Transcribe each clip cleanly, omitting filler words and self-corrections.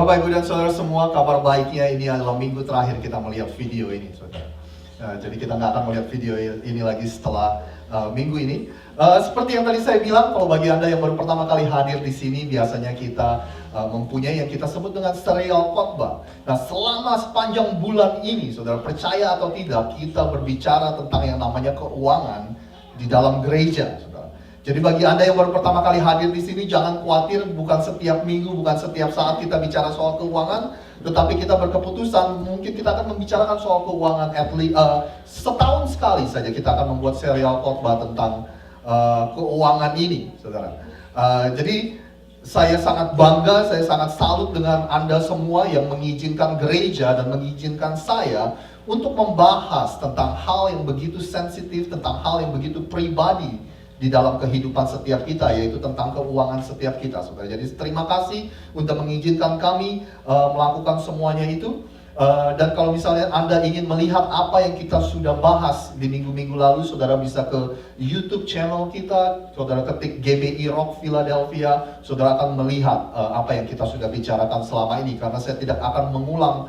Bapak, Ibu, dan Saudara semua, kabar baiknya ini adalah minggu terakhir kita melihat video ini, Saudara. Jadi kita nggak akan melihat video ini lagi setelah minggu ini. Seperti yang tadi saya bilang, kalau bagi Anda yang baru pertama kali hadir di sini, biasanya kita mempunyai yang kita sebut dengan serial khotbah. Nah, selama sepanjang bulan ini, Saudara, percaya atau tidak, kita berbicara tentang yang namanya keuangan di dalam gereja, Saudara. Jadi bagi Anda yang baru pertama kali hadir di sini, jangan khawatir, bukan setiap minggu, bukan setiap saat kita bicara soal keuangan, tetapi kita berkeputusan, mungkin kita akan membicarakan soal keuangan setahun sekali saja kita akan membuat serial khotbah tentang keuangan ini, Saudara. Jadi saya sangat bangga, saya sangat salut dengan Anda semua yang mengizinkan gereja dan mengizinkan saya untuk membahas tentang hal yang begitu sensitif, tentang hal yang begitu pribadi di dalam kehidupan setiap kita, yaitu tentang keuangan setiap kita, Saudara. Jadi terima kasih untuk mengizinkan kami melakukan semuanya itu. Dan kalau misalnya Anda ingin melihat apa yang kita sudah bahas di minggu-minggu lalu, Saudara bisa ke YouTube channel kita, Saudara ketik GBI Rock Philadelphia, Saudara akan melihat apa yang kita sudah bicarakan selama ini, karena saya tidak akan mengulang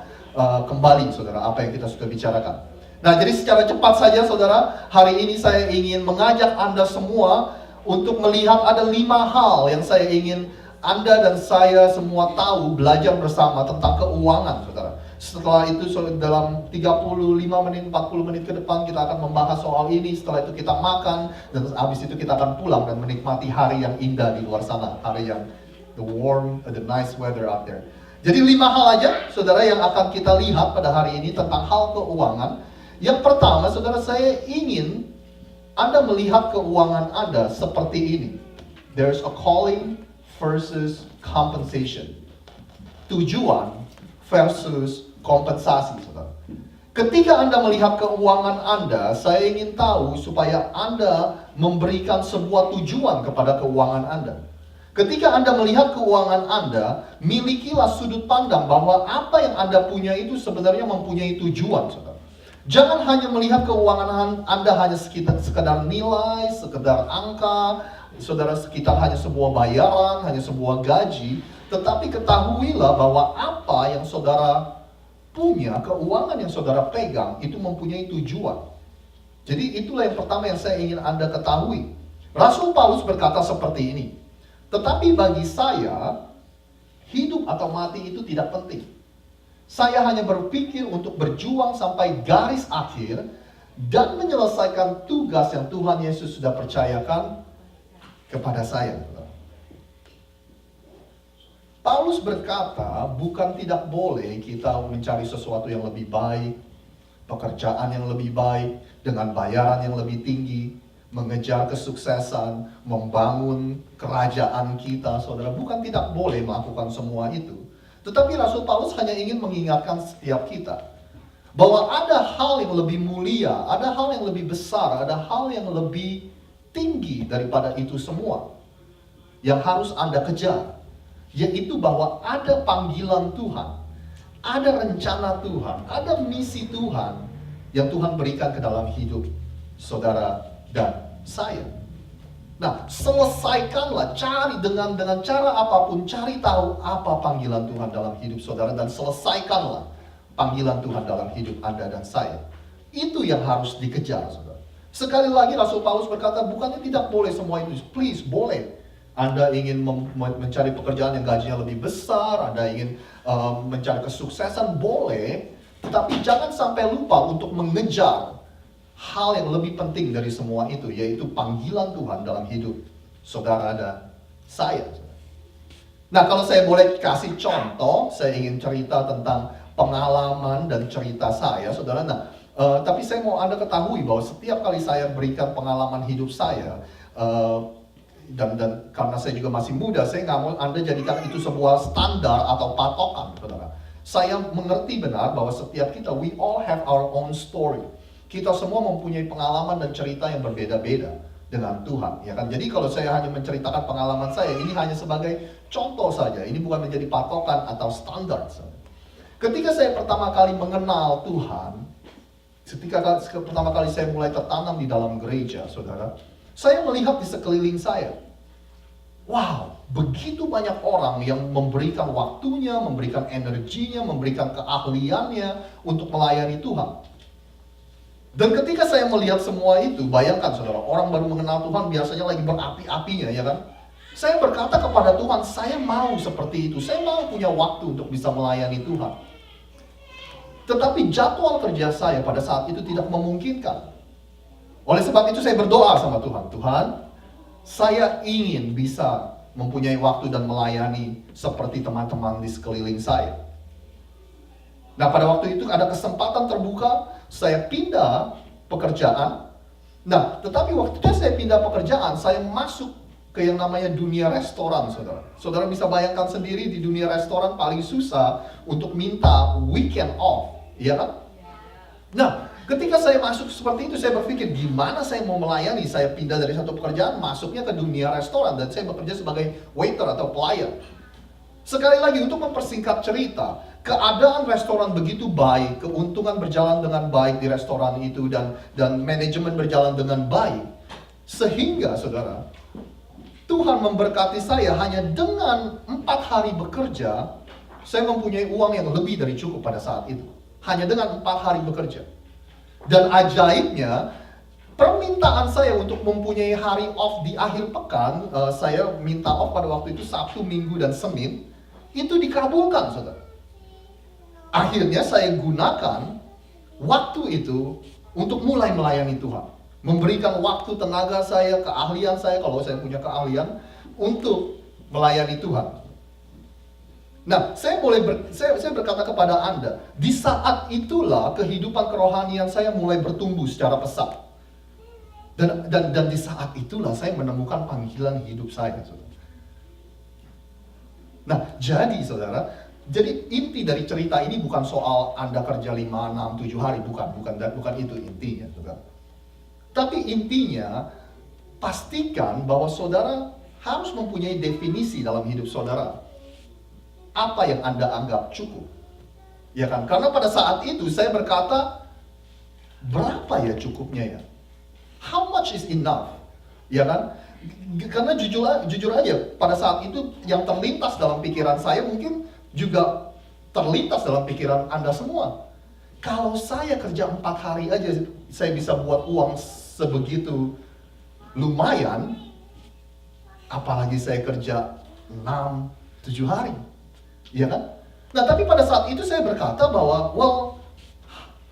kembali, Saudara, apa yang kita sudah bicarakan. Nah, jadi secara cepat saja, Saudara, hari ini saya ingin mengajak Anda semua untuk melihat ada 5 hal yang saya ingin Anda dan saya semua tahu, belajar bersama tentang keuangan, Saudara. Setelah itu dalam 35 menit, 40 menit ke depan kita akan membahas soal ini. Setelah itu kita makan, dan habis itu kita akan pulang dan menikmati hari yang indah di luar sana, hari yang the nice weather out there. Jadi 5 hal aja, Saudara, yang akan kita lihat pada hari ini tentang hal keuangan. Yang pertama, Saudara, saya ingin Anda melihat keuangan Anda seperti ini. There's a calling versus compensation. Tujuan versus kompensasi, Saudara. Ketika Anda melihat keuangan Anda, saya ingin tahu supaya Anda memberikan sebuah tujuan kepada keuangan Anda. Ketika Anda melihat keuangan Anda, milikilah sudut pandang bahwa apa yang Anda punya itu sebenarnya mempunyai tujuan, Saudara. Jangan hanya melihat keuangan Anda hanya sekedar nilai, sekedar angka, Saudara, sekitar hanya sebuah bayaran, hanya sebuah gaji, tetapi ketahuilah bahwa apa yang Saudara punya, keuangan yang Saudara pegang, itu mempunyai tujuan. Jadi itulah yang pertama yang saya ingin Anda ketahui. Rasul Paulus berkata seperti ini, tetapi bagi saya, hidup atau mati itu tidak penting. Saya hanya berpikir untuk berjuang sampai garis akhir dan menyelesaikan tugas yang Tuhan Yesus sudah percayakan kepada saya. Paulus berkata, bukan tidak boleh kita mencari sesuatu yang lebih baik, pekerjaan yang lebih baik, dengan bayaran yang lebih tinggi, mengejar kesuksesan, membangun kerajaan kita, Saudara. Bukan tidak boleh melakukan semua itu. Tetapi Rasul Paulus hanya ingin mengingatkan setiap kita bahwa ada hal yang lebih mulia, ada hal yang lebih besar, ada hal yang lebih tinggi daripada itu semua yang harus Anda kejar, yaitu bahwa ada panggilan Tuhan, ada rencana Tuhan, ada misi Tuhan yang Tuhan berikan ke dalam hidup Saudara dan saya. Nah, selesaikanlah, cari dengan cara apapun, cari tahu apa panggilan Tuhan dalam hidup Saudara dan selesaikanlah panggilan Tuhan dalam hidup Anda dan saya. Itu yang harus dikejar, Saudara. Sekali lagi Rasul Paulus berkata, bukannya tidak boleh semua itu, please, boleh. Anda ingin mencari pekerjaan yang gajinya lebih besar, Anda ingin mencari kesuksesan, boleh. Tetapi jangan sampai lupa untuk mengejar hal yang lebih penting dari semua itu, yaitu panggilan Tuhan dalam hidup Saudara dan saya. Nah, kalau saya boleh kasih contoh, saya ingin cerita tentang pengalaman dan cerita saya, Saudara. Nah, tapi saya mau Anda ketahui bahwa setiap kali saya berikan pengalaman hidup saya, dan karena saya juga masih muda, saya nggak mau Anda jadikan itu sebuah standar atau patokan, Saudara. Saya mengerti benar bahwa setiap kita, we all have our own story. Kita semua mempunyai pengalaman dan cerita yang berbeda-beda dengan Tuhan, ya kan? Jadi kalau saya hanya menceritakan pengalaman saya, ini hanya sebagai contoh saja. Ini bukan menjadi patokan atau standar. Ketika saya pertama kali mengenal Tuhan, ketika pertama kali saya mulai tertanam di dalam gereja, Saudara, saya melihat di sekeliling saya wow, begitu banyak orang yang memberikan waktunya, memberikan energinya, memberikan keahliannya untuk melayani Tuhan. Dan ketika saya melihat semua itu, bayangkan saudara, orang baru mengenal Tuhan biasanya lagi berapi-apinya, ya kan? Saya berkata kepada Tuhan, saya mau seperti itu, saya mau punya waktu untuk bisa melayani Tuhan. Tetapi jadwal kerja saya pada saat itu tidak memungkinkan. Oleh sebab itu saya berdoa sama Tuhan, Tuhan, saya ingin bisa mempunyai waktu dan melayani seperti teman-teman di sekeliling saya. Nah, pada waktu itu ada kesempatan terbuka, saya pindah pekerjaan. Nah, tetapi waktu saya pindah pekerjaan, saya masuk ke yang namanya dunia restoran, saudara. Saudara bisa bayangkan sendiri di dunia restoran paling susah untuk minta weekend off, iya kan? Nah, ketika saya masuk seperti itu, saya berpikir gimana saya mau melayani. Saya pindah dari satu pekerjaan, masuknya ke dunia restoran, dan saya bekerja sebagai waiter atau pelayan. Sekali lagi untuk mempersingkat cerita, keadaan restoran begitu baik, keuntungan berjalan dengan baik di restoran itu, dan manajemen berjalan dengan baik, sehingga saudara, Tuhan memberkati saya hanya dengan 4 hari bekerja, saya mempunyai uang yang lebih dari cukup pada saat itu. Hanya dengan 4 hari bekerja. Dan ajaibnya, permintaan saya untuk mempunyai hari off di akhir pekan, saya minta off pada waktu itu Sabtu, Minggu, dan Senin, itu dikabulkan, saudara. Akhirnya saya gunakan waktu itu untuk mulai melayani Tuhan. Memberikan waktu, tenaga saya, keahlian saya, kalau saya punya keahlian, untuk melayani Tuhan. Nah, saya berkata kepada Anda, di saat itulah kehidupan kerohanian saya mulai bertumbuh secara pesat. Dan di saat itulah saya menemukan panggilan hidup saya, saudara. Nah, jadi saudara, jadi inti dari cerita ini bukan soal Anda kerja 5, 6, 7 hari, bukan itu intinya, saudara. Tapi intinya, pastikan bahwa saudara harus mempunyai definisi dalam hidup saudara. Apa yang Anda anggap cukup? Ya kan? Karena pada saat itu saya berkata, berapa ya cukupnya ya? How much is enough? Ya kan? Karena jujur aja, pada saat itu yang terlintas dalam pikiran saya mungkin juga terlintas dalam pikiran Anda semua. Kalau saya kerja 4 hari aja, saya bisa buat uang sebegitu lumayan, apalagi saya kerja 6, 7 hari. Ya kan? Nah, tapi pada saat itu saya berkata bahwa, well,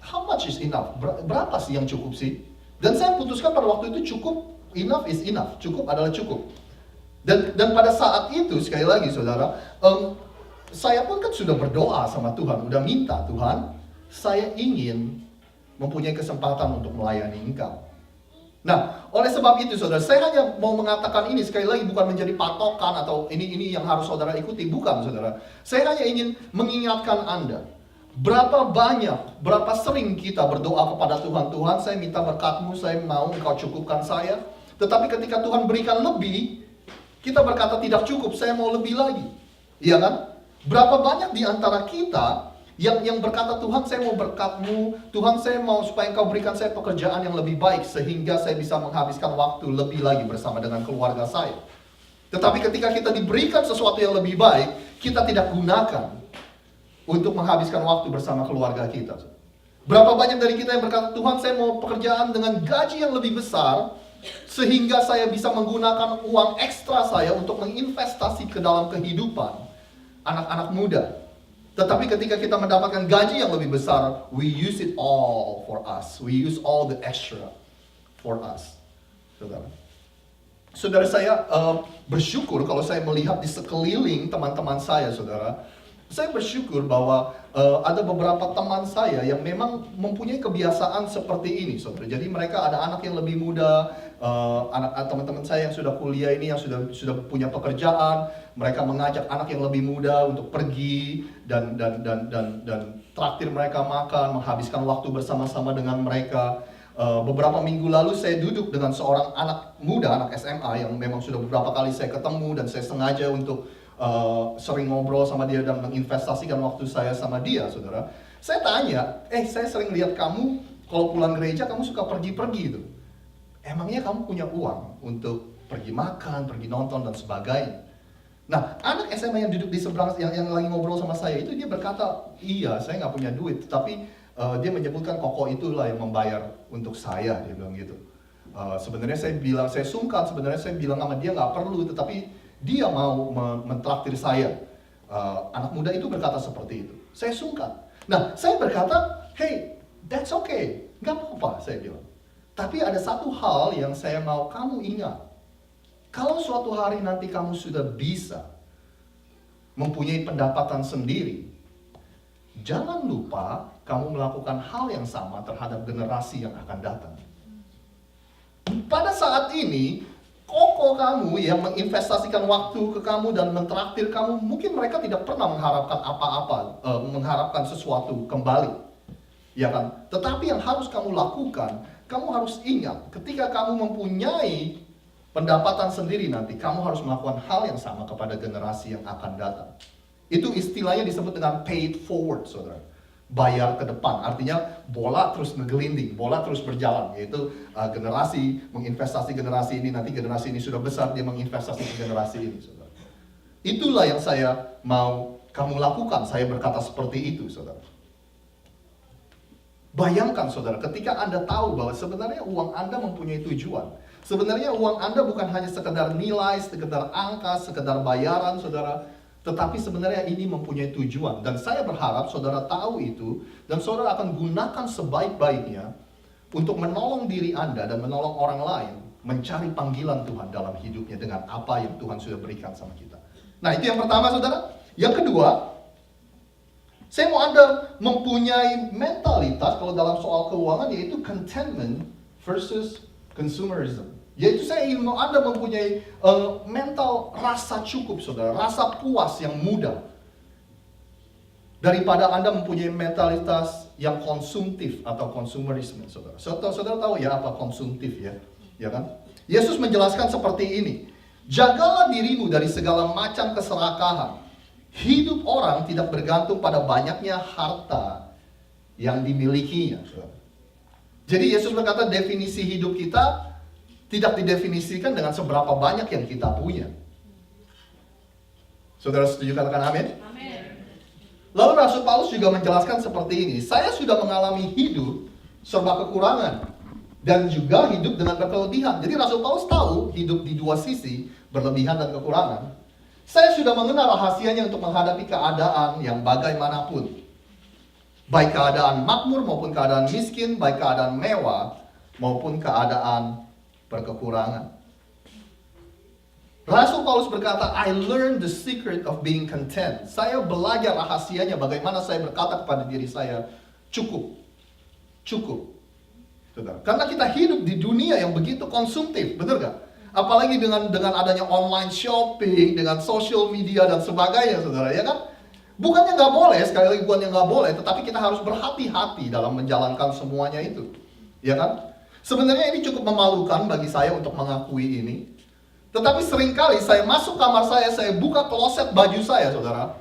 how much is enough? Berapa sih yang cukup sih? Dan saya putuskan pada waktu itu cukup. Enough is enough, cukup adalah cukup. Dan pada saat itu, sekali lagi saudara, saya pun kan sudah berdoa sama Tuhan, udah minta, Tuhan, saya ingin mempunyai kesempatan untuk melayani Engkau. Nah, oleh sebab itu saudara, saya hanya mau mengatakan ini sekali lagi, bukan menjadi patokan atau ini yang harus saudara ikuti, bukan saudara. Saya hanya ingin mengingatkan Anda, berapa sering kita berdoa kepada Tuhan, Tuhan saya minta berkat-Mu, saya mau Engkau cukupkan saya. Tetapi ketika Tuhan berikan lebih, kita berkata tidak cukup, saya mau lebih lagi. Iya kan? Berapa banyak di antara kita yang berkata, Tuhan saya mau berkat-Mu, Tuhan saya mau supaya Engkau berikan saya pekerjaan yang lebih baik, sehingga saya bisa menghabiskan waktu lebih lagi bersama dengan keluarga saya. Tetapi ketika kita diberikan sesuatu yang lebih baik, kita tidak gunakan untuk menghabiskan waktu bersama keluarga kita. Berapa banyak dari kita yang berkata, Tuhan saya mau pekerjaan dengan gaji yang lebih besar, sehingga saya bisa menggunakan uang ekstra saya untuk menginvestasi ke dalam kehidupan anak-anak muda. Tetapi ketika kita mendapatkan gaji yang lebih besar, we use it all for us. We use all the extra for us. Saudara saya bersyukur kalau saya melihat di sekeliling teman-teman saya, saudara. Saya bersyukur bahwa ada beberapa teman saya yang memang mempunyai kebiasaan seperti ini, saudara. Jadi mereka ada anak yang lebih muda, teman-teman saya yang sudah kuliah ini, yang sudah punya pekerjaan, mereka mengajak anak yang lebih muda untuk pergi dan traktir mereka makan, menghabiskan waktu bersama-sama dengan mereka. Beberapa minggu lalu saya duduk dengan seorang anak muda, anak SMA yang memang sudah beberapa kali saya ketemu dan saya sengaja untuk sering ngobrol sama dia dan menginvestasikan waktu saya sama dia, saudara. Saya tanya, saya sering lihat kamu kalau pulang gereja kamu suka pergi-pergi itu. Emangnya kamu punya uang untuk pergi makan, pergi nonton dan sebagainya. Nah, anak SMA yang duduk di seberang yang lagi ngobrol sama saya itu dia berkata, iya saya nggak punya duit, tapi dia menyebutkan koko itulah yang membayar untuk saya, dia bilang gitu. Sebenarnya saya sungkan, sebenarnya saya bilang sama dia nggak perlu, tetapi dia mau mentraktir saya. Anak muda itu berkata seperti itu. Saya sungkan. Nah, saya berkata, hey, that's okay, nggak apa-apa, saya bilang. Tapi ada satu hal yang saya mau kamu ingat. Kalau suatu hari nanti kamu sudah bisa mempunyai pendapatan sendiri, jangan lupa kamu melakukan hal yang sama terhadap generasi yang akan datang. Pada saat ini, koko kamu yang menginvestasikan waktu ke kamu dan mentraktir kamu, mungkin mereka tidak pernah mengharapkan apa-apa, mengharapkan sesuatu kembali. Ya kan? Tetapi yang harus kamu lakukan, kamu harus ingat, ketika kamu mempunyai pendapatan sendiri nanti, kamu harus melakukan hal yang sama kepada generasi yang akan datang. Itu istilahnya disebut dengan paid forward, saudara. Bayar ke depan, artinya bola terus ngegelinding, bola terus berjalan. Yaitu generasi menginvestasi generasi ini, nanti generasi ini sudah besar, dia menginvestasi ke generasi ini, saudara. Itulah yang saya mau kamu lakukan, saya berkata seperti itu, saudara. Bayangkan, saudara, ketika Anda tahu bahwa sebenarnya uang Anda mempunyai tujuan. Sebenarnya uang Anda bukan hanya sekedar nilai, sekedar angka, sekedar bayaran, saudara. Tetapi sebenarnya ini mempunyai tujuan. Dan saya berharap saudara tahu itu, dan saudara akan gunakan sebaik-baiknya untuk menolong diri Anda dan menolong orang lain mencari panggilan Tuhan dalam hidupnya dengan apa yang Tuhan sudah berikan sama kita. Nah, itu yang pertama, saudara. Yang kedua, saya mau Anda mempunyai mentalitas kalau dalam soal keuangan, yaitu contentment versus consumerism. Yaitu saya ingin Anda mempunyai mental rasa cukup, saudara, rasa puas yang mudah. Daripada Anda mempunyai mentalitas yang konsumtif atau consumerisme, saudara. Saudara tahu ya apa konsumtif ya? Ya kan? Yesus menjelaskan seperti ini. Jagalah dirimu dari segala macam keserakahan. Hidup orang tidak bergantung pada banyaknya harta yang dimilikinya, saudara. Jadi Yesus berkata definisi hidup kita tidak didefinisikan dengan seberapa banyak yang kita punya. Saudara setuju, katakan amin? Amin. Lalu Rasul Paulus juga menjelaskan seperti ini. Saya sudah mengalami hidup serba kekurangan dan juga hidup dengan berkelebihan. Jadi Rasul Paulus tahu hidup di dua sisi, berlebihan dan kekurangan. Saya sudah mengenal rahasianya untuk menghadapi keadaan yang bagaimanapun. Baik keadaan makmur maupun keadaan miskin, baik keadaan mewah maupun keadaan berkekurangan. Rasul Paulus berkata, I learned the secret of being content. Saya belajar rahasianya bagaimana saya berkata kepada diri saya, cukup. Cukup. Karena kita hidup di dunia yang begitu konsumtif, benar gak? Apalagi dengan adanya online shopping, dengan social media dan sebagainya, saudara, ya kan? Bukannya nggak boleh, sekali lagi bukannya nggak boleh, tetapi kita harus berhati-hati dalam menjalankan semuanya itu, ya kan? Sebenarnya ini cukup memalukan bagi saya untuk mengakui ini. Tetapi seringkali saya masuk kamar saya buka kloset baju saya, saudara,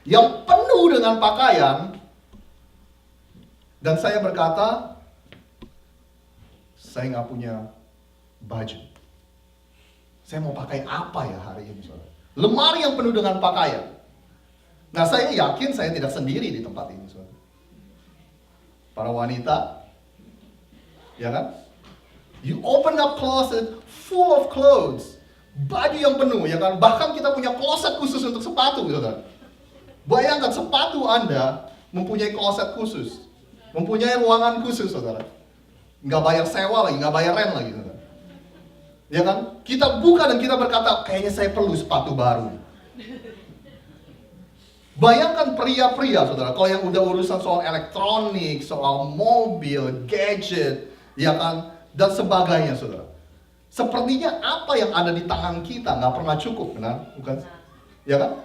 yang penuh dengan pakaian, dan saya berkata, saya nggak punya baju. Saya mau pakai apa ya hari ini, saudara? Lemari yang penuh dengan pakaian. Nah, saya yakin saya tidak sendiri di tempat ini, saudara. Para wanita, ya kan? You open up closet full of clothes, baju yang penuh, ya kan? Bahkan kita punya closet khusus untuk sepatu, saudara. Bayangkan sepatu Anda mempunyai closet khusus, mempunyai ruangan khusus, saudara. Nggak bayar sewa lagi, nggak bayar rent lagi, saudara. Ya kan? Kita buka dan kita berkata, kayaknya saya perlu sepatu baru. Bayangkan pria-pria, saudara, kalau yang udah urusan soal elektronik, soal mobil, gadget, ya kan, dan sebagainya, saudara. Sepertinya apa yang ada di tangan kita nggak pernah cukup, benar? Bukan? Ya kan?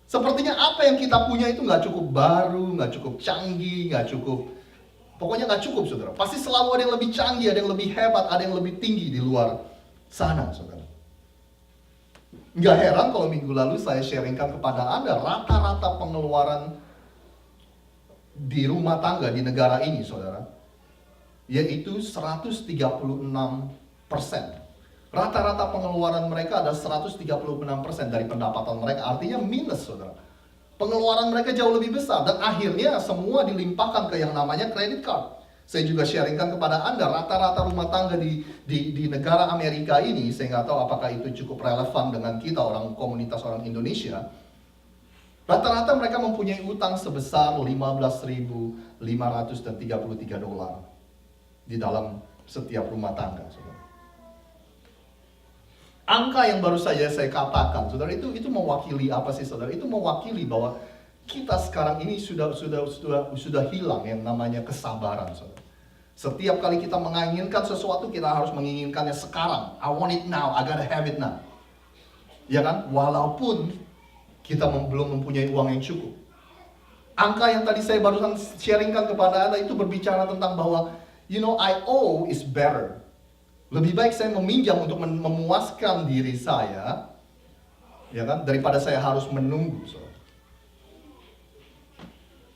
Sepertinya apa yang kita punya itu nggak cukup baru, nggak cukup canggih, nggak cukup, pokoknya nggak cukup, saudara. Pasti selalu ada yang lebih canggih, ada yang lebih hebat, ada yang lebih tinggi di luar sana, saudara. Nggak heran kalau minggu lalu saya sharingkan kepada Anda rata-rata pengeluaran di rumah tangga di negara ini, saudara, yaitu 136%. Rata-rata pengeluaran mereka ada 136% dari pendapatan mereka, artinya minus, saudara. Pengeluaran mereka jauh lebih besar, dan akhirnya semua dilimpahkan ke yang namanya credit card. Saya juga sharingkan kepada Anda, rata-rata rumah tangga di negara Amerika ini, saya nggak tahu apakah itu cukup relevan dengan kita, komunitas orang Indonesia. Rata-rata mereka mempunyai utang sebesar $15.533 di dalam setiap rumah tangga, saudara. Angka yang baru saja saya katakan, saudara, itu mewakili apa sih, saudara? Itu mewakili bahwa kita sekarang ini sudah hilang yang namanya kesabaran, saudara. Setiap kali kita menginginkan sesuatu, kita harus menginginkannya sekarang. I want it now, I gotta have it now. Ya kan? Walaupun kita belum mempunyai uang yang cukup. Angka yang tadi saya barusan sharingkan kepada Anda itu berbicara tentang bahwa, I owe is better. Lebih baik saya meminjam untuk memuaskan diri saya, ya kan, daripada saya harus menunggu.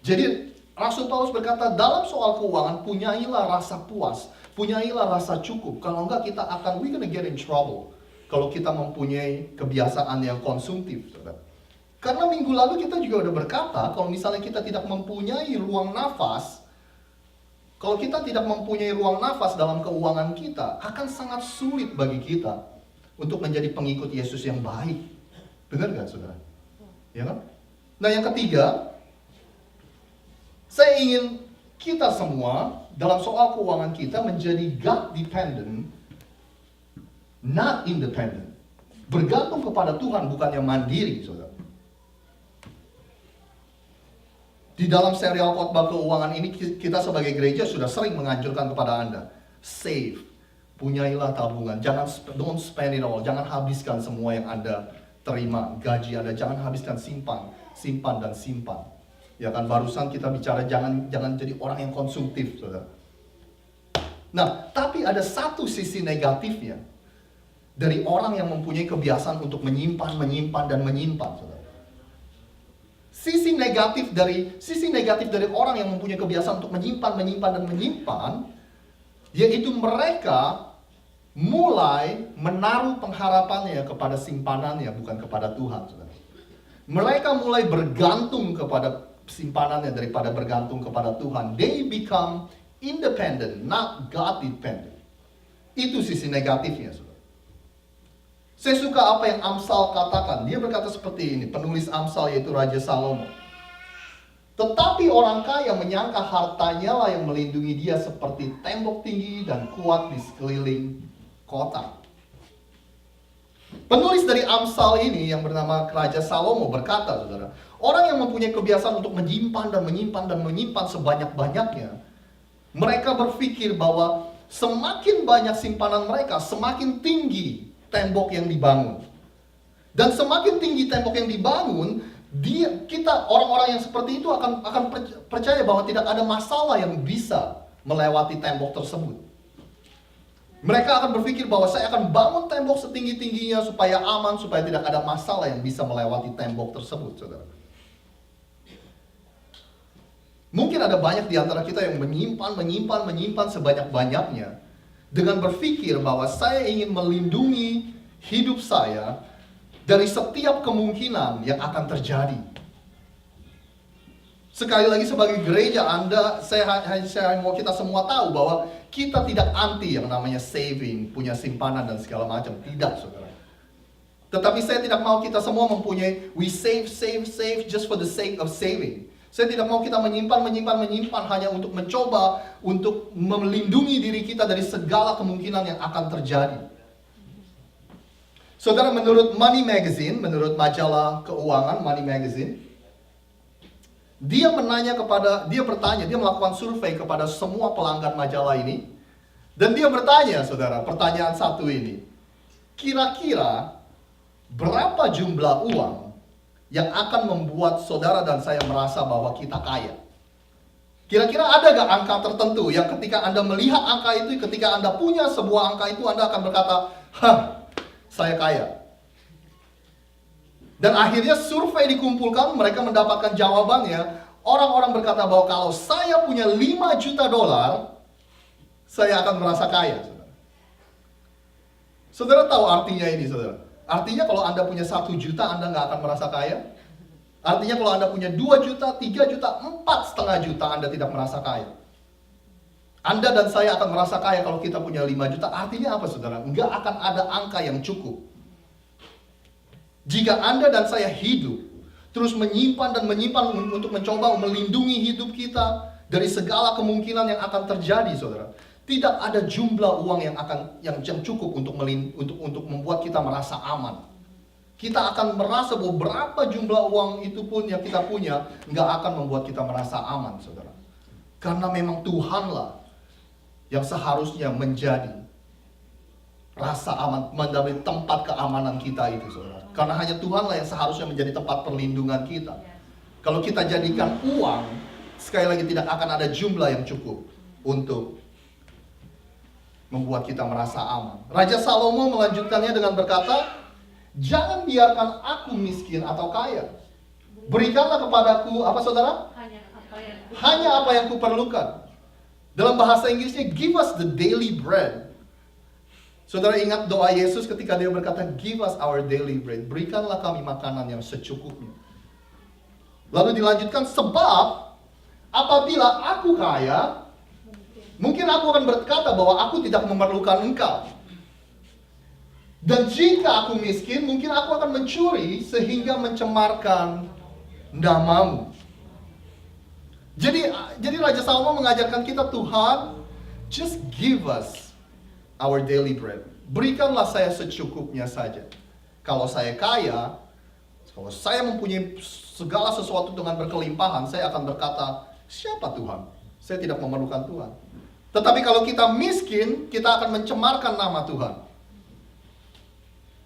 Jadi Rasul Paulus berkata, dalam soal keuangan punyailah rasa puas, punyailah rasa cukup. Kalau enggak kita we gonna get in trouble kalau kita mempunyai kebiasaan yang konsumtif, saudara. Karena minggu lalu kita juga udah berkata, kalau misalnya kita tidak mempunyai ruang nafas, kalau kita tidak mempunyai ruang nafas dalam keuangan kita, akan sangat sulit bagi kita untuk menjadi pengikut Yesus yang baik. Benar nggak, saudara? Ya kan? Nah, yang ketiga, saya ingin kita semua dalam soal keuangan kita menjadi God dependent, not independent. Bergantung kepada Tuhan, bukannya mandiri, saudara. Di dalam serial khotbah keuangan ini, kita sebagai gereja sudah sering menganjurkan kepada Anda, save, punyailah tabungan, don't spend it all, jangan habiskan semua yang Anda terima, gaji Anda, jangan habiskan, simpan dan simpan. Ya kan, barusan kita bicara jangan jadi orang yang konsumtif, saudara. Nah, tapi ada satu sisi negatifnya dari orang yang mempunyai kebiasaan untuk menyimpan, saudara. Sisi negatif dari orang yang mempunyai kebiasaan untuk menyimpan, yaitu mereka mulai menaruh pengharapannya kepada simpanannya, bukan kepada Tuhan, saudara. Mereka mulai bergantung kepada simpanannya daripada bergantung kepada Tuhan. They become independent, not God dependent. Itu sisi negatifnya, saudara. Saya suka apa yang Amsal katakan. Dia berkata seperti ini, penulis Amsal yaitu Raja Salomo. Tetapi orang kaya menyangka hartanya lah yang melindungi dia seperti tembok tinggi dan kuat di sekeliling kota. Penulis dari Amsal ini yang bernama Raja Salomo berkata, saudara, orang yang mempunyai kebiasaan untuk menyimpan sebanyak-banyaknya, mereka berpikir bahwa semakin banyak simpanan mereka, semakin tinggi tembok yang dibangun. Dan semakin tinggi tembok yang dibangun, orang-orang yang seperti itu akan percaya bahwa tidak ada masalah yang bisa melewati tembok tersebut. Mereka akan berpikir bahwa saya akan bangun tembok setinggi-tingginya supaya aman, supaya tidak ada masalah yang bisa melewati tembok tersebut, saudara. Mungkin ada banyak di antara kita yang menyimpan sebanyak-banyaknya dengan berpikir bahwa saya ingin melindungi hidup saya dari setiap kemungkinan yang akan terjadi. Sekali lagi sebagai gereja saya mau kita semua tahu bahwa kita tidak anti yang namanya saving, punya simpanan dan segala macam. Tidak, saudara. Tetapi saya tidak mau kita semua mempunyai we save just for the sake of saving. Saya tidak mau kita menyimpan hanya untuk mencoba untuk melindungi diri kita dari segala kemungkinan yang akan terjadi. Saudara, menurut Money Magazine, menurut majalah keuangan Money Magazine, dia melakukan survei kepada semua pelanggan majalah ini, dan dia bertanya, saudara, pertanyaan satu ini, kira-kira berapa jumlah uang yang akan membuat saudara dan saya merasa bahwa kita kaya? Kira-kira ada gak angka tertentu yang ketika Anda melihat angka itu, ketika Anda punya sebuah angka itu, Anda akan berkata, saya kaya. Dan akhirnya survei dikumpulkan, mereka mendapatkan jawabannya. Orang-orang berkata bahwa kalau saya punya 5 juta dolar, saya akan merasa kaya. Saudara tahu artinya ini, saudara? Artinya kalau Anda punya 1 juta, Anda nggak akan merasa kaya. Artinya kalau Anda punya 2 juta, 3 juta, 4,5 juta, Anda tidak merasa kaya. Anda dan saya akan merasa kaya kalau kita punya 5 juta. Artinya apa, saudara? Nggak akan ada angka yang cukup. Jika Anda dan saya hidup, terus menyimpan dan menyimpan untuk mencoba melindungi hidup kita dari segala kemungkinan yang akan terjadi, saudara. Tidak ada jumlah uang yang cukup untuk membuat kita merasa aman. Kita akan merasa bahwa berapa jumlah uang itu pun yang kita punya nggak akan membuat kita merasa aman, saudara. Karena memang Tuhanlah yang seharusnya menjadi rasa aman, menjadi tempat keamanan kita itu, saudara. Karena hanya Tuhanlah yang seharusnya menjadi tempat perlindungan kita. Kalau kita jadikan uang, sekali lagi tidak akan ada jumlah yang cukup untuk membuat kita merasa aman. Raja Salomo melanjutkannya dengan berkata, jangan biarkan aku miskin atau kaya. Berikanlah kepadaku, apa saudara? Hanya apa yang kuperlukan. Dalam bahasa Inggrisnya, give us the daily bread. Saudara ingat doa Yesus ketika dia berkata, give us our daily bread. Berikanlah kami makanan yang secukupnya. Lalu dilanjutkan, sebab apabila aku kaya, mungkin aku akan berkata bahwa aku tidak memerlukan engkau. Dan jika aku miskin, mungkin aku akan mencuri sehingga mencemarkan namamu. Jadi Raja Salomo mengajarkan kita, Tuhan, just give us our daily bread. Berikanlah saya secukupnya saja. Kalau saya kaya, kalau saya mempunyai segala sesuatu dengan berkelimpahan, saya akan berkata, siapa Tuhan? Saya tidak memerlukan Tuhan. Tetapi kalau kita miskin, kita akan mencemarkan nama Tuhan.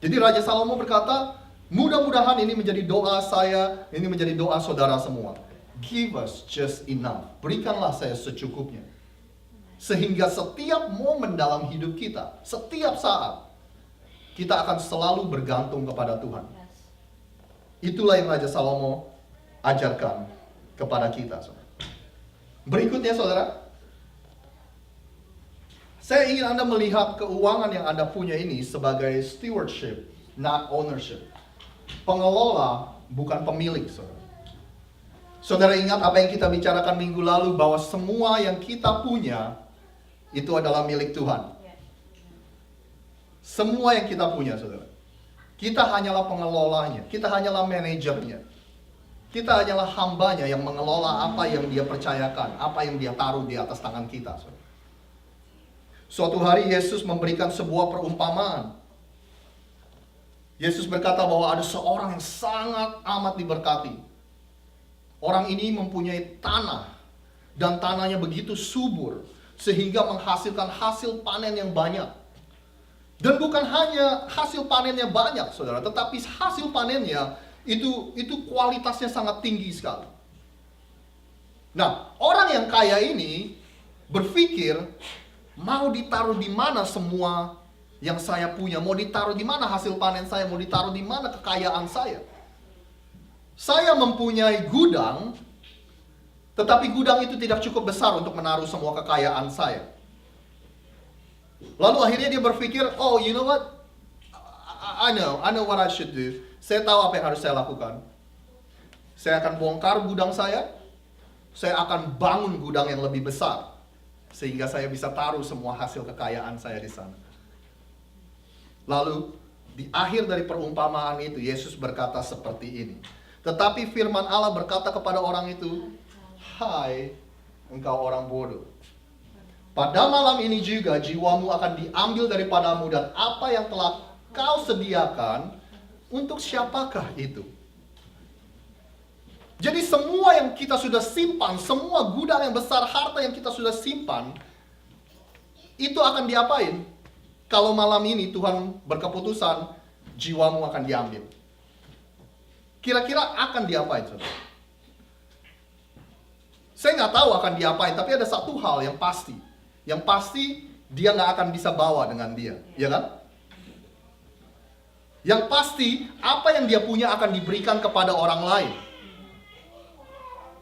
Jadi Raja Salomo berkata, mudah-mudahan ini menjadi doa saya, ini menjadi doa saudara semua. Give us just enough. Berikanlah saya secukupnya. Sehingga setiap momen dalam hidup kita, setiap saat, kita akan selalu bergantung kepada Tuhan. Itulah yang Raja Salomo ajarkan kepada kita. Berikutnya, saudara, saya ingin Anda melihat keuangan yang Anda punya ini sebagai stewardship, not ownership. Pengelola, bukan pemilik, saudara. Saudara ingat apa yang kita bicarakan minggu lalu, bahwa semua yang kita punya, itu adalah milik Tuhan. Semua yang kita punya, saudara. Kita hanyalah pengelolanya, kita hanyalah manajernya. Kita hanyalah hambanya yang mengelola apa yang dia percayakan, apa yang dia taruh di atas tangan kita, saudara. Suatu hari Yesus memberikan sebuah perumpamaan. Yesus berkata bahwa ada seorang yang sangat amat diberkati. Orang ini mempunyai tanah, dan tanahnya begitu subur sehingga menghasilkan hasil panen yang banyak. Dan bukan hanya hasil panennya banyak, saudara, tetapi hasil panennya itu kualitasnya sangat tinggi sekali. Nah, orang yang kaya ini berpikir, mau ditaruh di mana semua yang saya punya? Mau ditaruh di mana hasil panen saya? Mau ditaruh di mana kekayaan saya? Saya mempunyai gudang, tetapi gudang itu tidak cukup besar untuk menaruh semua kekayaan saya. Lalu akhirnya dia berpikir, oh, you know what? I know what I should do. Saya tahu apa yang harus saya lakukan. Saya akan bongkar gudang saya akan bangun gudang yang lebih besar, sehingga saya bisa taruh semua hasil kekayaan saya di sana. Lalu, di akhir dari perumpamaan itu, Yesus berkata seperti ini. Tetapi firman Allah berkata kepada orang itu, hai, engkau orang bodoh. Pada malam ini juga jiwamu akan diambil daripadamu, dan apa yang telah kau sediakan, untuk siapakah itu? Jadi semua yang kita sudah simpan, semua gudang yang besar, harta yang kita sudah simpan, itu akan diapain? Kalau malam ini Tuhan berkeputusan, jiwamu akan diambil. Kira-kira akan diapain, saudara? Saya nggak tahu akan diapain, tapi ada satu hal yang pasti. Yang pasti, dia nggak akan bisa bawa dengan dia, ya kan? Yang pasti, apa yang dia punya akan diberikan kepada orang lain.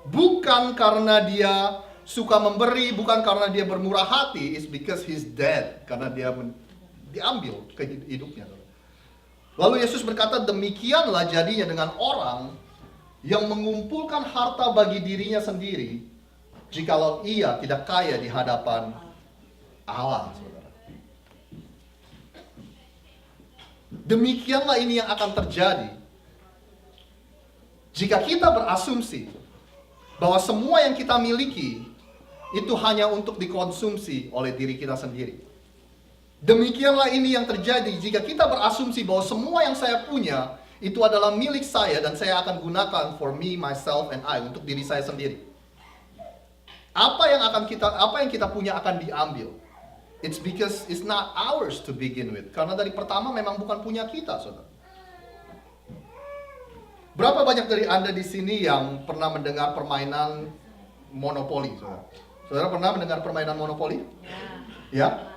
Bukan karena dia suka memberi, bukan karena dia bermurah hati, it's because he's dead. Karena diambil ke hidupnya. Lalu Yesus berkata, demikianlah jadinya dengan orang yang mengumpulkan harta bagi dirinya sendiri, jikalau ia tidak kaya di hadapan Allah. Saudara. Demikianlah ini yang akan terjadi jika kita berasumsi bahwa semua yang kita miliki itu hanya untuk dikonsumsi oleh diri kita sendiri. Demikianlah ini yang terjadi jika kita berasumsi bahwa semua yang saya punya itu adalah milik saya dan saya akan gunakan for me, myself, and I, untuk diri saya sendiri. Apa yang kita punya akan diambil. It's because it's not ours to begin with. Karena dari pertama memang bukan punya kita, saudara. Berapa banyak dari Anda di sini yang pernah mendengar permainan monopoli, saudara? Saudara pernah mendengar permainan monopoli? Ya?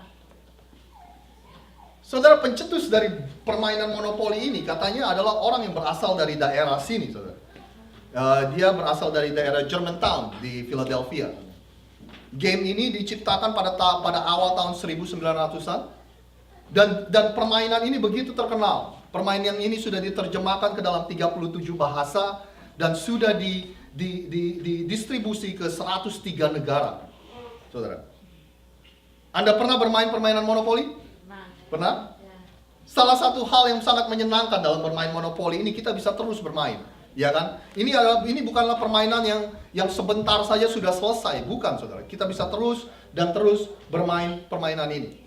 Saudara, pencetus dari permainan monopoli ini katanya adalah orang yang berasal dari daerah sini, saudara. Dia berasal dari daerah Germantown di Philadelphia. Game ini diciptakan pada awal tahun 1900-an. Dan permainan ini begitu terkenal. Permainan ini sudah diterjemahkan ke dalam 37 bahasa dan sudah didistribusi ke 103 negara. Saudara. Anda pernah bermain permainan monopoli? Pernah? Salah satu hal yang sangat menyenangkan dalam bermain monopoli ini, kita bisa terus bermain. Ya kan? Ini bukanlah permainan yang sebentar saja sudah selesai. Bukan, saudara. Kita bisa terus dan terus bermain permainan ini.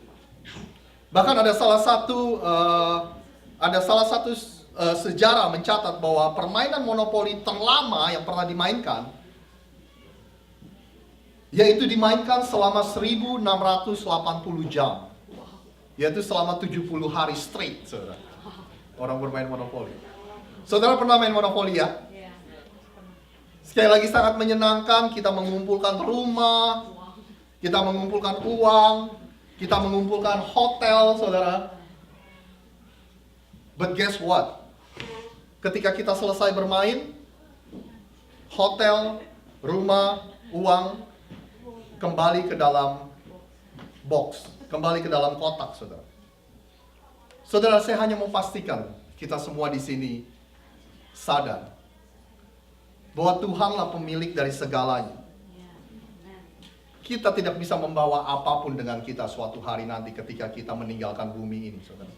Bahkan ada salah satu sejarah mencatat bahwa permainan monopoli terlama yang pernah dimainkan, yaitu dimainkan selama 1680 jam. Yaitu selama 70 hari straight, saudara. Orang bermain monopoli. Saudara pernah main monopoli ya? Sekali lagi sangat menyenangkan, kita mengumpulkan rumah, kita mengumpulkan uang, kita mengumpulkan hotel, saudara. But guess what? Ketika kita selesai bermain, hotel, rumah, uang kembali ke dalam box, kembali ke dalam kotak, saudara. Saudara, saya hanya mau pastikan kita semua di sini sadar bahwa Tuhanlah pemilik dari segalanya. Kita tidak bisa membawa apapun dengan kita suatu hari nanti ketika kita meninggalkan bumi ini, saudara.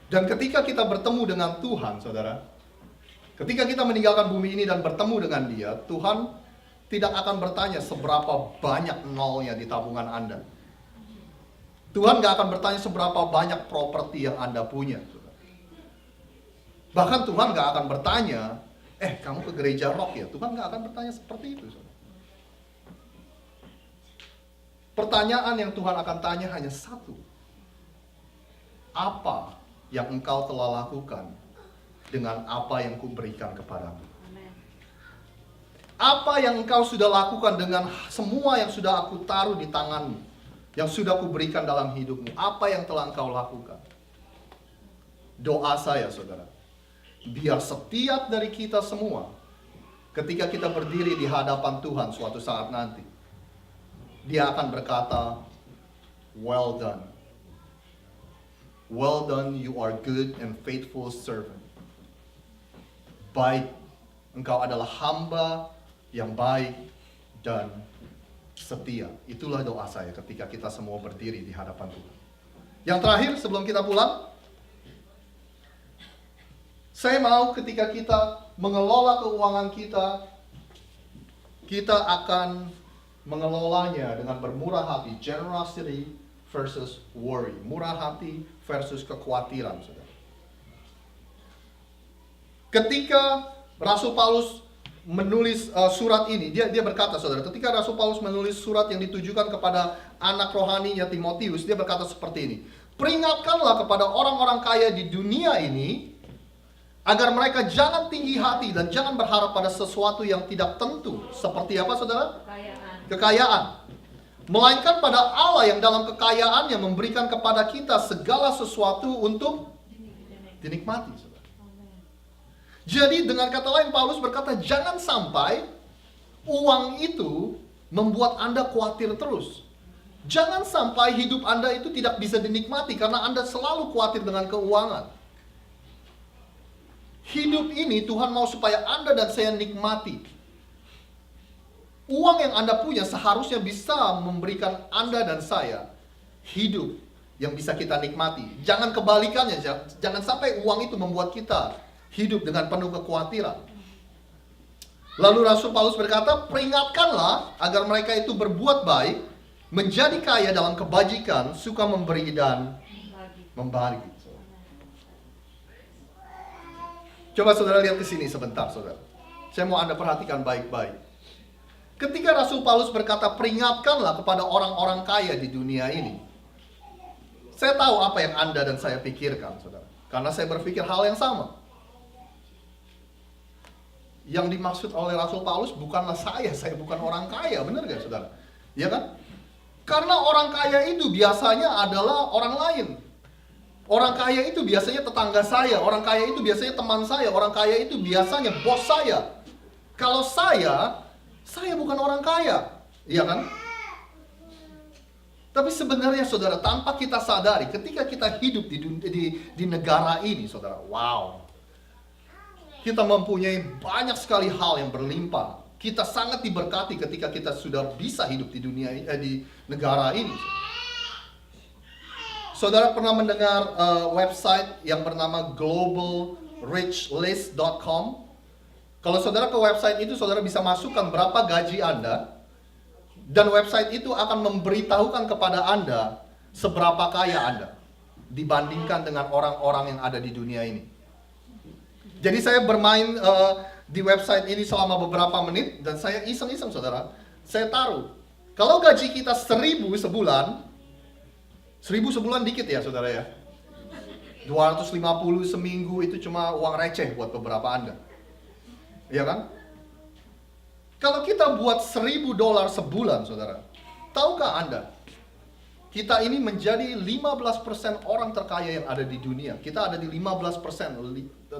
Dan ketika kita bertemu dengan Tuhan, saudara, ketika kita meninggalkan bumi ini dan bertemu dengan Dia, Tuhan tidak akan bertanya seberapa banyak nolnya di tabungan Anda. Tuhan gak akan bertanya seberapa banyak properti yang Anda punya. Bahkan Tuhan gak akan bertanya, kamu ke gereja rock ya? Tuhan gak akan bertanya seperti itu. Pertanyaan yang Tuhan akan tanya hanya satu. Apa yang engkau telah lakukan dengan apa yang kuberikan kepadamu? Apa yang engkau sudah lakukan dengan semua yang sudah aku taruh di tanganmu, yang sudah kuberikan dalam hidupmu? Apa yang telah engkau lakukan? Doa saya, saudara, biar setiap dari kita semua, ketika kita berdiri di hadapan Tuhan suatu saat nanti, Dia akan berkata, well done. Well done, you are good and faithful servant. Baik, engkau adalah hamba yang baik dan setia. Itulah doa saya ketika kita semua berdiri di hadapan Tuhan. Yang terakhir sebelum kita pulang, saya mau ketika kita mengelola keuangan kita, kita akan mengelolanya dengan bermurah hati. Generosity versus worry. Murah hati versus kekhawatiran, saudara. Ketika Rasul Paulus menulis surat ini, dia berkata, saudara, ketika Rasul Paulus menulis surat yang ditujukan kepada anak rohaninya Timotius, dia berkata seperti ini. Peringatkanlah kepada orang-orang kaya di dunia ini, agar mereka jangan tinggi hati dan jangan berharap pada sesuatu yang tidak tentu. Seperti apa, saudara? Kekayaan. Melainkan pada Allah yang dalam kekayaannya memberikan kepada kita segala sesuatu untuk dinikmati, saudara. Jadi dengan kata lain Paulus berkata, jangan sampai uang itu membuat Anda khawatir terus. Jangan sampai hidup Anda itu tidak bisa dinikmati karena Anda selalu khawatir dengan keuangan. Hidup ini Tuhan mau supaya Anda dan saya nikmati. Uang yang Anda punya seharusnya bisa memberikan Anda dan saya hidup yang bisa kita nikmati. Jangan kebalikannya, jangan sampai uang itu membuat kita hidup dengan penuh kekhawatiran. Lalu Rasul Paulus berkata, peringatkanlah agar mereka itu berbuat baik, menjadi kaya dalam kebajikan, suka memberi dan membagi. Coba saudara lihat ke sini sebentar, saudara. Saya mau Anda perhatikan baik-baik. Ketika Rasul Paulus berkata, peringatkanlah kepada orang-orang kaya di dunia ini. Saya tahu apa yang Anda dan saya pikirkan, saudara. Karena saya berpikir hal yang sama. Yang dimaksud oleh Rasul Paulus bukanlah saya bukan orang kaya, benar gak saudara? Ya kan? Karena orang kaya itu biasanya adalah orang lain. Orang kaya itu biasanya tetangga saya, orang kaya itu biasanya teman saya, orang kaya itu biasanya bos saya. Kalau saya bukan orang kaya, iya kan? Tapi sebenarnya saudara, tanpa kita sadari, ketika kita hidup di negara ini, saudara, wow. Kita mempunyai banyak sekali hal yang berlimpah. Kita sangat diberkati ketika kita sudah bisa hidup di di negara ini. Saudara pernah mendengar website yang bernama globalrichlist.com? Kalau saudara ke website itu, saudara bisa masukkan berapa gaji Anda, dan website itu akan memberitahukan kepada Anda seberapa kaya Anda dibandingkan dengan orang-orang yang ada di dunia ini. Jadi saya bermain di website ini selama beberapa menit, dan saya iseng-iseng saudara, saya taruh, kalau gaji kita 1.000 sebulan, 1.000 sebulan dikit ya saudara ya, 250 seminggu itu cuma uang receh buat beberapa Anda, ya kan? Kalau kita buat $1.000 sebulan saudara, tahukah Anda, kita ini menjadi 15% orang terkaya yang ada di dunia. Kita ada di 15%,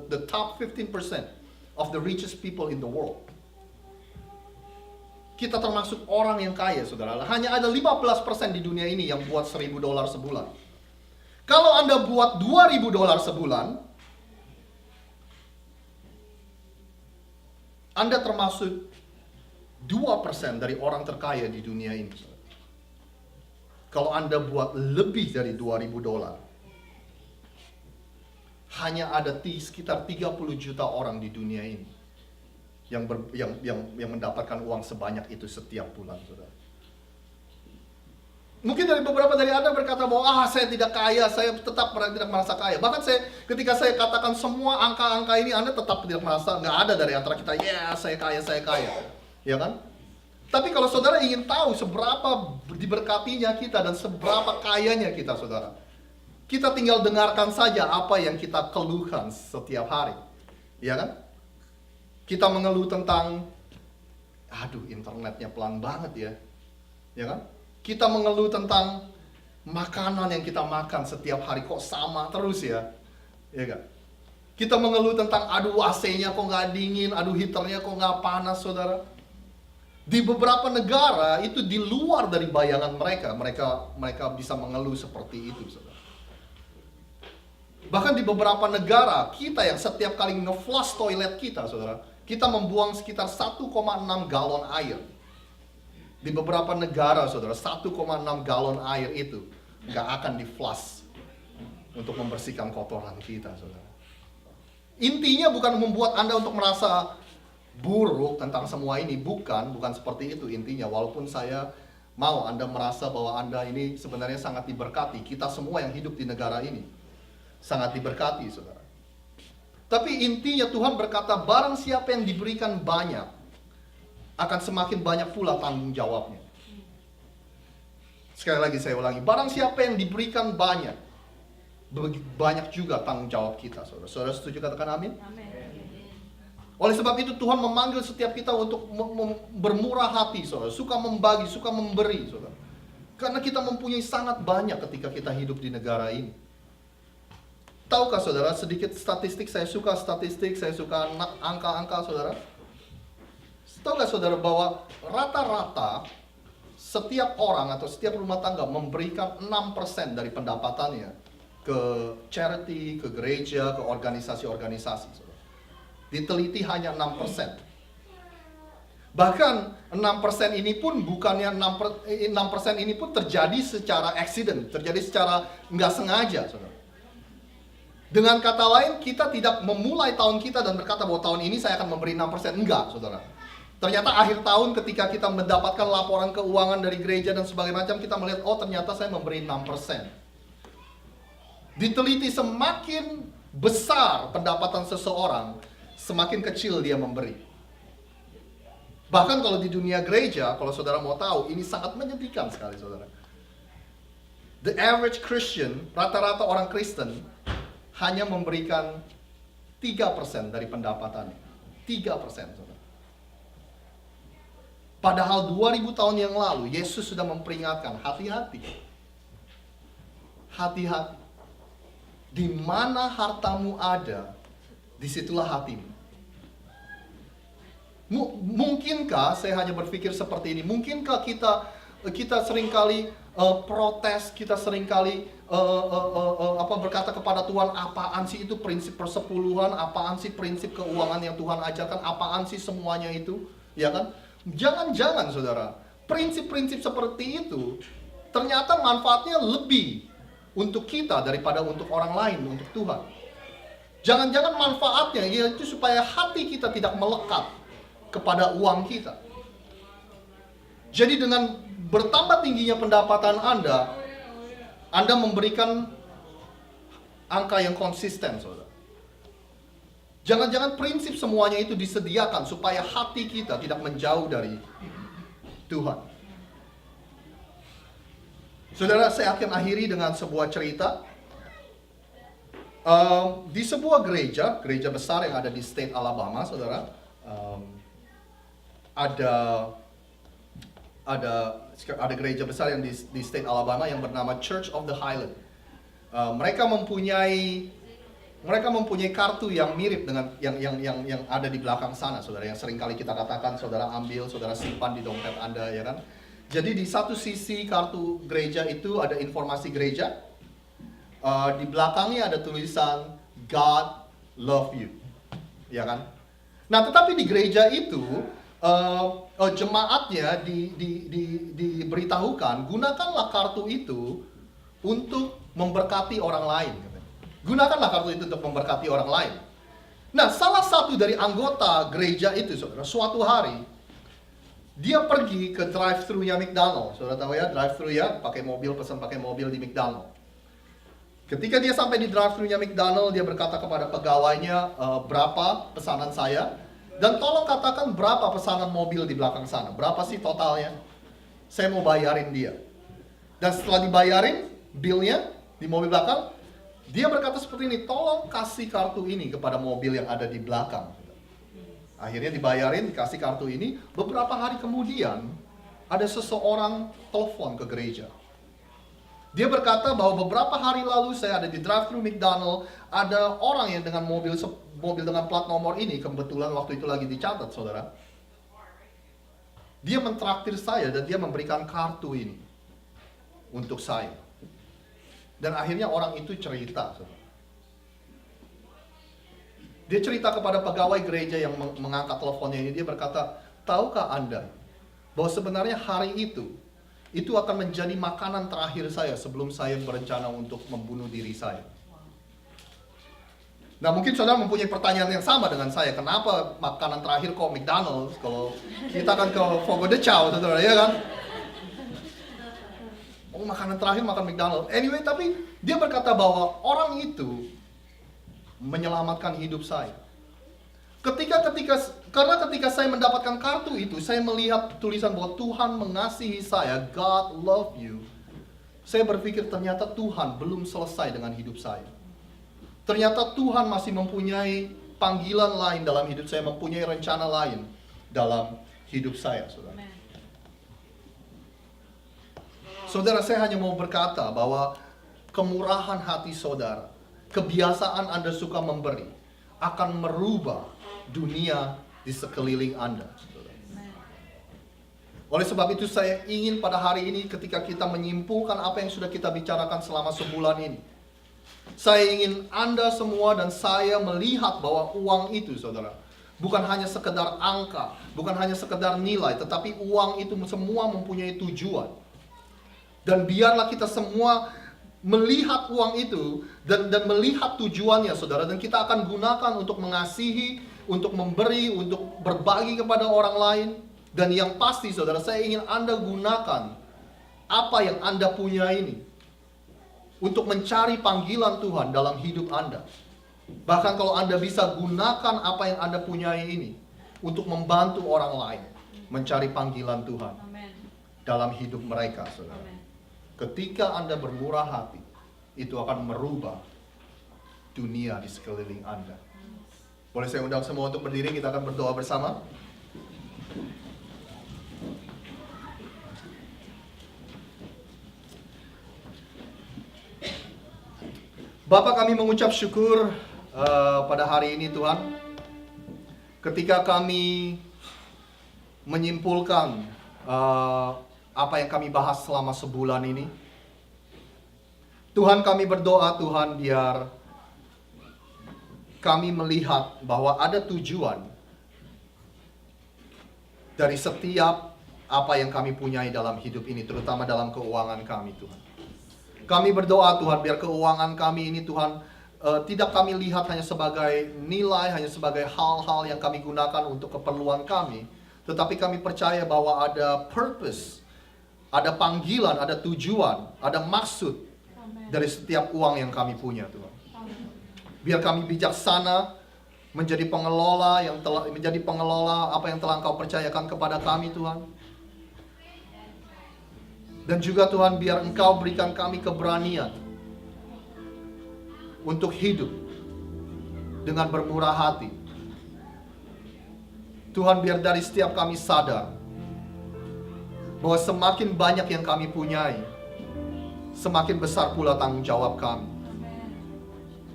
the top 15% of the richest people in the world. Kita termasuk orang yang kaya, saudara. Hanya ada 15% di dunia ini yang buat $1.000 sebulan. Kalau Anda buat $2.000 sebulan, Anda termasuk 2% dari orang terkaya di dunia ini, saudara. Kalau Anda buat lebih dari $2.000, hanya ada sekitar 30 juta orang di dunia ini yang mendapatkan uang sebanyak itu setiap bulan, saudara. Mungkin beberapa dari Anda berkata bahwa saya tidak kaya, saya tetap tidak merasa kaya. Bahkan ketika saya katakan semua angka-angka ini, Anda tetap tidak merasa, nggak ada dari antara kita, saya kaya, ya kan? Tapi kalau saudara ingin tahu seberapa diberkatinya kita dan seberapa kayanya kita, saudara, kita tinggal dengarkan saja apa yang kita keluhkan setiap hari, ya kan? Kita mengeluh tentang, internetnya pelan banget ya kan? Kita mengeluh tentang makanan yang kita makan setiap hari kok sama terus ya kan? Kita mengeluh tentang, AC-nya kok nggak dingin, heaternya kok nggak panas, saudara. Di beberapa negara itu di luar dari bayangan mereka bisa mengeluh seperti itu, saudara. Bahkan di beberapa negara kita yang setiap kali nge-flush toilet kita, saudara, kita membuang sekitar 1,6 galon air. Di beberapa negara, saudara, 1,6 galon air itu nggak akan di-flush untuk membersihkan kotoran kita, saudara. Intinya bukan membuat Anda untuk merasa buruk tentang semua ini, bukan seperti itu intinya. Walaupun saya mau Anda merasa bahwa Anda ini sebenarnya sangat diberkati, kita semua yang hidup di negara ini sangat diberkati, saudara. Tapi intinya Tuhan berkata, barang siapa yang diberikan banyak, akan semakin banyak pula tanggung jawabnya. Sekali lagi saya ulangi, barang siapa yang diberikan banyak, banyak juga tanggung jawab kita, saudara. Saudara setuju, katakan amin? Amin. Oleh sebab itu Tuhan memanggil setiap kita untuk bermurah hati, saudara. Suka membagi, suka memberi, saudara. Karena kita mempunyai sangat banyak ketika kita hidup di negara ini. Tahukah saudara, sedikit statistik, saya suka angka-angka, saudara. Tahukah saudara bahwa rata-rata setiap orang atau setiap rumah tangga memberikan 6% dari pendapatannya ke charity, ke gereja, ke organisasi-organisasi. Diteliti hanya 6%. Bahkan 6% ini pun bukannya 6% ini pun terjadi secara accident, terjadi secara nggak sengaja, saudara. Dengan kata lain, kita tidak memulai tahun kita dan berkata bahwa tahun ini saya akan memberi 6%. Enggak, saudara. Ternyata akhir tahun ketika kita mendapatkan laporan keuangan dari gereja dan sebagainya macam, kita melihat, oh ternyata saya memberi 6%. Diteliti semakin besar pendapatan seseorang, semakin kecil dia memberi. Bahkan kalau di dunia gereja, kalau saudara mau tahu, ini sangat menyedihkan sekali, saudara. The average Christian, rata-rata orang Kristen, hanya memberikan 3% dari pendapatannya. 3%, saudara. Padahal 2000 tahun yang lalu, Yesus sudah memperingatkan, hati-hati. Hati-hati. Di mana hartamu ada, disitulah hatimu. Mungkinkah, saya hanya berpikir seperti ini, mungkinkah kita seringkali protes, kita seringkali berkata kepada Tuhan, apaan sih itu prinsip persepuluhan, apaan sih prinsip keuangan yang Tuhan ajarkan, apaan sih semuanya itu, ya kan? Jangan-jangan saudara, prinsip-prinsip seperti itu ternyata manfaatnya lebih untuk kita daripada untuk orang lain, untuk Tuhan. Jangan-jangan manfaatnya yaitu supaya hati kita tidak melekat kepada uang kita. Jadi dengan bertambah tingginya pendapatan Anda memberikan angka yang konsisten, saudara. Jangan-jangan prinsip semuanya itu disediakan supaya hati kita tidak menjauh dari Tuhan. Saudara, saya akan akhiri dengan sebuah cerita. Di sebuah gereja besar yang ada di state Alabama, saudara, ada gereja besar yang di state Alabama yang bernama Church of the Highland. Mereka mempunyai kartu yang mirip dengan yang ada di belakang sana, saudara, yang sering kali kita katakan saudara ambil, saudara simpan di dompet Anda, ya kan? Jadi di satu sisi kartu gereja itu ada informasi gereja, di belakangnya ada tulisan God love you, ya kan? Nah, tetapi di gereja itu jemaatnya diberitahukan, gunakanlah kartu itu untuk memberkati orang lain. Gunakanlah kartu itu untuk memberkati orang lain. Nah, salah satu dari anggota gereja itu, saudara, suatu hari dia pergi ke drive-thru-nya McDonald. Saudara tahu ya, drive-thru ya, pesan pakai mobil di McDonald. Ketika dia sampai di drive-thru-nya McDonald, dia berkata kepada pegawainya, berapa pesanan saya? Dan tolong katakan berapa pesanan mobil di belakang sana. Berapa sih totalnya? Saya mau bayarin dia. Dan setelah dibayarin bilnya di mobil belakang, dia berkata seperti ini, tolong kasih kartu ini kepada mobil yang ada di belakang. Akhirnya dibayarin, dikasih kartu ini. Beberapa hari kemudian, ada seseorang telepon ke gereja. Dia berkata bahwa beberapa hari lalu saya ada di drive-thru McDonald, ada orang yang dengan mobil dengan plat nomor ini, kebetulan waktu itu lagi dicatat, saudara. Dia mentraktir saya dan dia memberikan kartu ini untuk saya. Dan akhirnya orang itu cerita, saudara. Dia cerita kepada pegawai gereja yang mengangkat teleponnya ini, dia berkata, tahukah Anda bahwa sebenarnya hari itu akan menjadi makanan terakhir saya sebelum saya berencana untuk membunuh diri saya. Nah, mungkin saudara mempunyai pertanyaan yang sama dengan saya. Kenapa makanan terakhir kok McDonald's? Kalau kita kan ke Fogo de Chao, saudara, ya kan? Oh, makanan terakhir makan McDonald's. Anyway, tapi dia berkata bahwa orang itu menyelamatkan hidup saya. Karena ketika saya mendapatkan kartu itu, saya melihat tulisan bahwa Tuhan mengasihi saya, God love you. Saya berpikir ternyata Tuhan belum selesai dengan hidup saya. Ternyata Tuhan masih mempunyai panggilan lain dalam hidup saya, mempunyai rencana lain dalam hidup saya, saudara. Saudara, saya hanya mau berkata bahwa kemurahan hati saudara, kebiasaan Anda suka memberi, akan merubah dunia di sekeliling Anda. Oleh sebab itu saya ingin pada hari ini ketika kita menyimpulkan apa yang sudah kita bicarakan selama sebulan ini. Saya ingin Anda semua dan saya melihat bahwa uang itu, saudara, bukan hanya sekedar angka, bukan hanya sekedar nilai, tetapi uang itu semua mempunyai tujuan. Dan biarlah kita semua melihat uang itu dan melihat tujuannya, saudara. Dan kita akan gunakan untuk mengasihi, untuk memberi, untuk berbagi kepada orang lain. Dan yang pasti, saudara, saya ingin Anda gunakan apa yang Anda punya ini untuk mencari panggilan Tuhan dalam hidup Anda. Bahkan kalau Anda bisa gunakan apa yang Anda punyai ini untuk membantu orang lain mencari panggilan Tuhan dalam hidup mereka, saudara. Ketika Anda bermurah hati, itu akan merubah dunia di sekeliling Anda. Boleh saya undang semua untuk berdiri, kita akan berdoa bersama. Bapa, kami mengucap syukur pada hari ini, Tuhan. Ketika kami menyimpulkan apa yang kami bahas selama sebulan ini, Tuhan, kami berdoa, Tuhan, biar kami melihat bahwa ada tujuan dari setiap apa yang kami punyai dalam hidup ini, terutama dalam keuangan kami, Tuhan. Kami berdoa, Tuhan, biar keuangan kami ini, Tuhan, tidak kami lihat hanya sebagai nilai, hanya sebagai hal-hal yang kami gunakan untuk keperluan kami, tetapi kami percaya bahwa ada purpose, ada panggilan, ada tujuan, ada maksud dari setiap uang yang kami punya, Tuhan. Biar kami bijaksana menjadi pengelola apa yang telah Engkau percayakan kepada kami, Tuhan. Dan juga, Tuhan, biar Engkau berikan kami keberanian untuk hidup dengan bermurah hati. Tuhan, biar dari setiap kami sadar bahwa semakin banyak yang kami punyai, semakin besar pula tanggung jawab kami.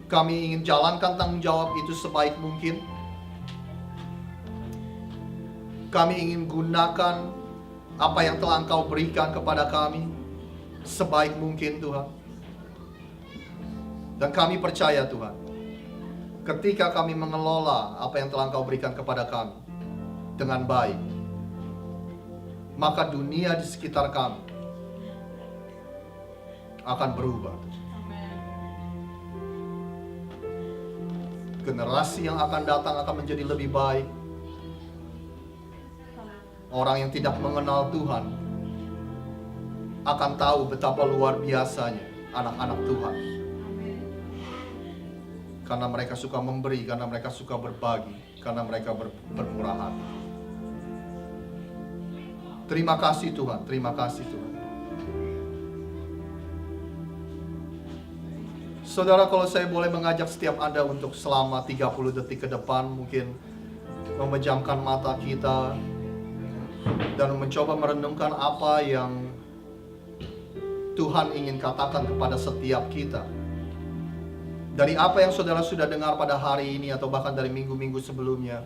Kami ingin jalankan tanggung jawab itu sebaik mungkin. Kami ingin gunakan apa yang telah Engkau berikan kepada kami sebaik mungkin, Tuhan. Dan kami percaya, Tuhan, ketika kami mengelola apa yang telah Engkau berikan kepada kami dengan baik, maka dunia di sekitar kami akan berubah. Generasi yang akan datang akan menjadi lebih baik. Orang yang tidak mengenal Tuhan akan tahu betapa luar biasanya anak-anak Tuhan. Karena mereka suka memberi, karena mereka suka berbagi, karena mereka bermurah hati. Terima kasih, Tuhan, terima kasih, Tuhan. Saudara, kalau saya boleh mengajak setiap Anda untuk selama 30 detik ke depan, mungkin memejamkan mata kita dan mencoba merenungkan apa yang Tuhan ingin katakan kepada setiap kita. Dari apa yang saudara sudah dengar pada hari ini atau bahkan dari minggu-minggu sebelumnya,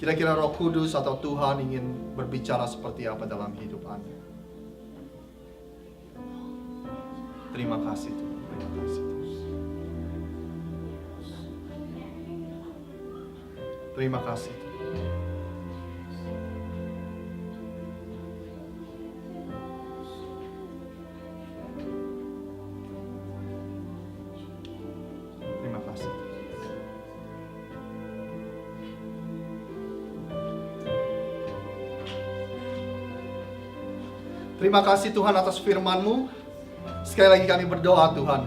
kira-kira Roh Kudus atau Tuhan ingin berbicara seperti apa dalam hidup Anda. Terima kasih, Tuhan. Terima kasih, Tuhan. Terima kasih, Tuhan. Terima kasih. Terima kasih, Tuhan, atas firman-Mu. Sekali lagi kami berdoa, Tuhan,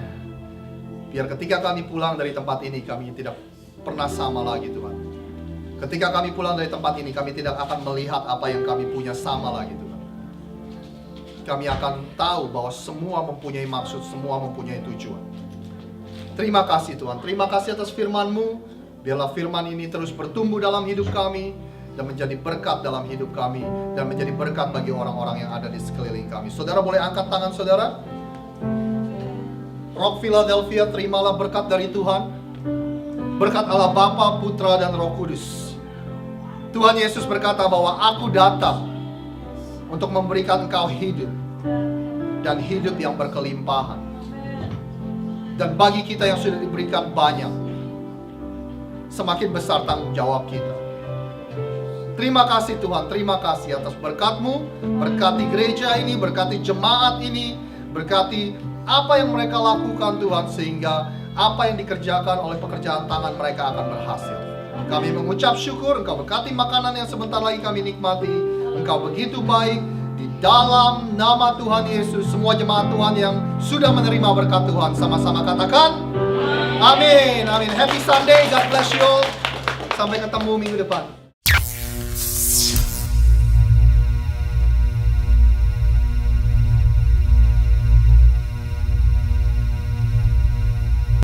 biar ketika kami pulang dari tempat ini, kami tidak pernah sama lagi, Tuhan. Ketika kami pulang dari tempat ini, kami tidak akan melihat apa yang kami punya sama lagi, Tuhan. Kami akan tahu bahwa semua mempunyai maksud, semua mempunyai tujuan. Terima kasih, Tuhan. Terima kasih atas firman-Mu. Biarlah firman ini terus bertumbuh dalam hidup kami dan menjadi berkat dalam hidup kami dan menjadi berkat bagi orang-orang yang ada di sekeliling kami. Saudara boleh angkat tangan saudara. Rock Philadelphia, terimalah berkat dari Tuhan. Berkat Allah Bapa, Putra, dan Roh Kudus. Tuhan Yesus berkata bahwa aku datang untuk memberikan engkau hidup dan hidup yang berkelimpahan. Dan bagi kita yang sudah diberikan banyak, semakin besar tanggung jawab kita. Terima kasih Tuhan, terima kasih atas berkat-Mu, berkati gereja ini, berkati jemaat ini, berkati apa yang mereka lakukan Tuhan, sehingga apa yang dikerjakan oleh pekerjaan tangan mereka akan berhasil. Kami mengucap syukur, Engkau berkati makanan yang sebentar lagi kami nikmati. Engkau begitu baik. Di dalam nama Tuhan Yesus, semua jemaat Tuhan yang sudah menerima berkat Tuhan, sama-sama katakan amin, amin. Happy Sunday, God bless you all. Sampai ketemu minggu depan.